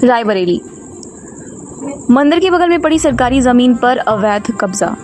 रायबरेली। मंदिर के बगल में पड़ी सरकारी जमीन पर अवैध कब्जा।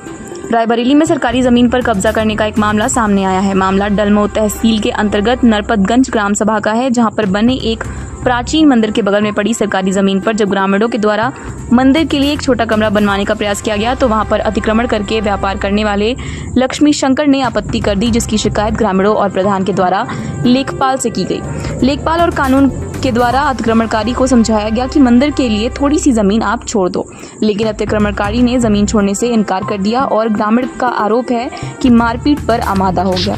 रायबरेली में सरकारी जमीन पर कब्जा करने का एक मामला सामने आया है। मामला डलमऊ तहसील के अंतर्गत नरपतगंज ग्राम सभा का है, जहां पर बने एक प्राचीन मंदिर के बगल में पड़ी सरकारी जमीन पर जब ग्रामीणों के द्वारा मंदिर के लिए एक छोटा कमरा बनवाने का प्रयास किया गया तो वहां पर अतिक्रमण करके व्यापार करने वाले लक्ष्मी शंकर ने आपत्ति कर दी, जिसकी शिकायत ग्रामीणों और प्रधान के द्वारा लेखपाल से की गई। लेखपाल और कानून के द्वारा अतिक्रमणकारी को समझाया गया कि मंदिर के लिए थोड़ी सी जमीन आप छोड़ दो, लेकिन अतिक्रमणकारी ने जमीन छोड़ने से इनकार कर दिया और ग्रामीण का आरोप है कि मारपीट पर आमादा हो गया।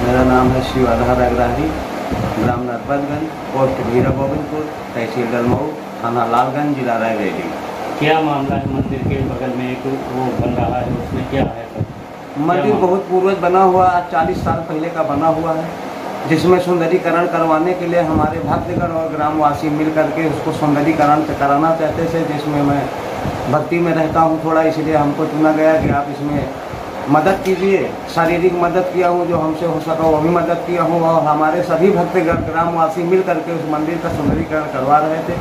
मेरा नाम है शिवाधार अग्रही, ग्राम नरपतगंज, पोस्ट वीरा गोविंदपुर, तहसील डलमऊ, थाना लालगंज, जिला रायबरेली। क्या मामला है? मंदिर के बगल में एक वो बन रहा है, उसमें क्या है? मंदिर बहुत पूर्वज बना हुआ, 40 साल पहले का बना हुआ है, जिसमें सुंदरीकरण करवाने के लिए हमारे भक्तगण और ग्रामवासी मिल करके उसको सुंदरीकरण कराना चाहते थे, जिसमें मैं भक्ति में रहता हूँ थोड़ा, इसलिए हमको चुना गया कि आप इसमें मदद कीजिए। शारीरिक मदद किया हूँ, जो हमसे हो सका वो भी मदद किया हूँ, और हमारे सभी भक्तगण ग्रामवासी मिल करके उस मंदिर का सुंदरीकरण करवा रहे थे।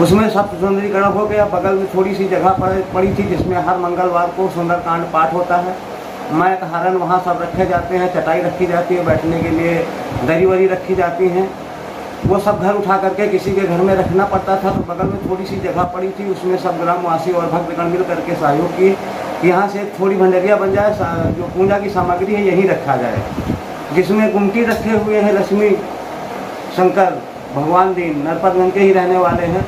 उसमें सब सुंदरीकरण हो गया। बगल में थोड़ी सी जगह पड़ी थी, जिसमें हर मंगलवार को सुंदरकांड पाठ होता है। मैक हरण वहाँ सब रखे जाते हैं, चटाई रखी जाती है, बैठने के लिए दरी वरी रखी जाती हैं। वो सब घर उठा करके किसी के घर में रखना पड़ता था, तो बगल में थोड़ी सी जगह पड़ी थी, उसमें सब ग्रामवासी और भक्तगण मिल करके सहयोग किए कि यहाँ से थोड़ी भंडारिया बन जाए, जो पूजा की सामग्री है यहीं रखा जाए, जिसमें गुमटी रखे हुए हैं लक्ष्मी शंकर भगवान दीन, नरपतगंज के ही रहने वाले हैं।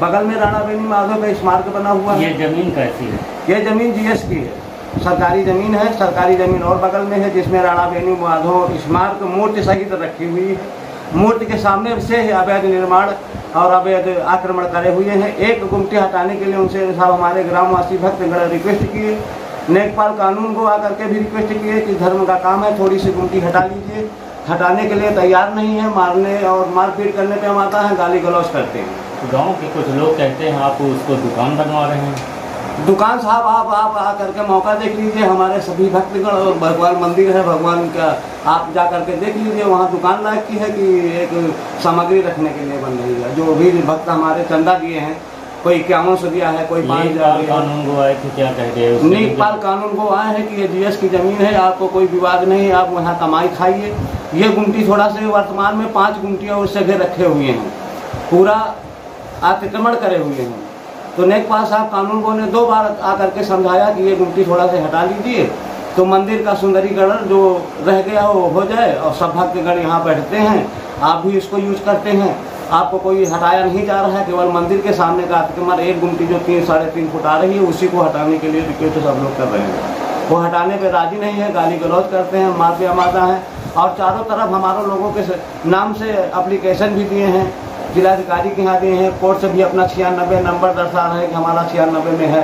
बगल में राणा बेनी माधव का स्मारक बना हुआ है। ये जमीन कैसी है? ये जमीन जीएस की है, सरकारी ज़मीन है। सरकारी ज़मीन और बगल में है, जिसमें राणा बेनी माधव स्मारक मूर्ति सहित रखी हुई है। मूर्ति के सामने से अवैध निर्माण और अवैध आक्रमण करे हुए हैं। एक गुमटी हटाने के लिए उनसे साहब हमारे ग्रामवासी भक्तगण रिक्वेस्ट किए, लेखपाल कानून को आकर के भी रिक्वेस्ट किए कि धर्म का काम है, थोड़ी सी गुमटी हटा लीजिए। हटाने के लिए तैयार नहीं है, मारने और मारपीट करने पे हम आता है, गाली गलौज करते हैं। गांव के कुछ लोग कहते हैं आप उसको दुकान बनवा रहे हैं। दुकान साहब आप आ करके मौका देख लीजिए। हमारे सभी भक्तगण और भगवान मंदिर है, भगवान का आप जा करके देख लीजिए। वहाँ दुकान लायक की है कि एक सामग्री रखने के लिए बन रही है। जो भी भक्त हमारे चंदा दिए हैं, कोई 5100 दिया है, कोई 5000 कानून को आए थे, क्या कह रहे हैं? लेखपाल कानून को आए हैं कि ये जीएस की जमीन है, आपको कोई विवाद नहीं है, आप वहाँ कमाई खाइए। ये गुमटी थोड़ा से वर्तमान में 5 गुमटियाँ उस जगह रखे हुए हैं, पूरा अतिक्रमण करे हुए हैं। तो लेखपाल साहब कानून को ने 2 बार आकर के समझाया कि ये गुमटी थोड़ा से हटा लीजिए, तो मंदिर का सुंदरीकरण जो रह गया वो हो जाए, और सब भक्तगण यहाँ बैठते हैं, आप भी इसको यूज करते हैं। आपको कोई हटाया नहीं जा रहा है, केवल मंदिर के सामने का अतिक्रमण एक गुमटी जो 3-3.5 फुट आ रही है, उसी को हटाने के लिए रिक्वेस्ट सब लोग कर रहे हैं। वो हटाने पे राजी नहीं है, गाली गलौज करते हैं, माफी आमादा है। और चारों तरफ हमारे लोगों के नाम से एप्लीकेशन भी दिए हैं, जिलाधिकारी के यहाँ दिए हैं, कोर्ट से भी अपना 96 नंबर दर्शा रहे कि हमारा 96 में है।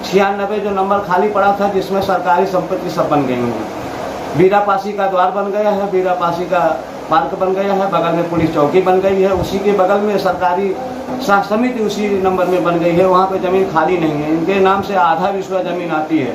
96 जो नंबर खाली पड़ा था, जिसमें सरकारी संपत्ति सब बन गई है। बीरापासी का द्वार बन गया है, बीरापासी का पार्क बन गया है, बगल में पुलिस चौकी बन गई है, उसी के बगल में सरकारी शासन समिति उसी नंबर में बन गई है। वहाँ पे ज़मीन खाली नहीं है, इनके नाम से आधा विश्व ज़मीन आती है।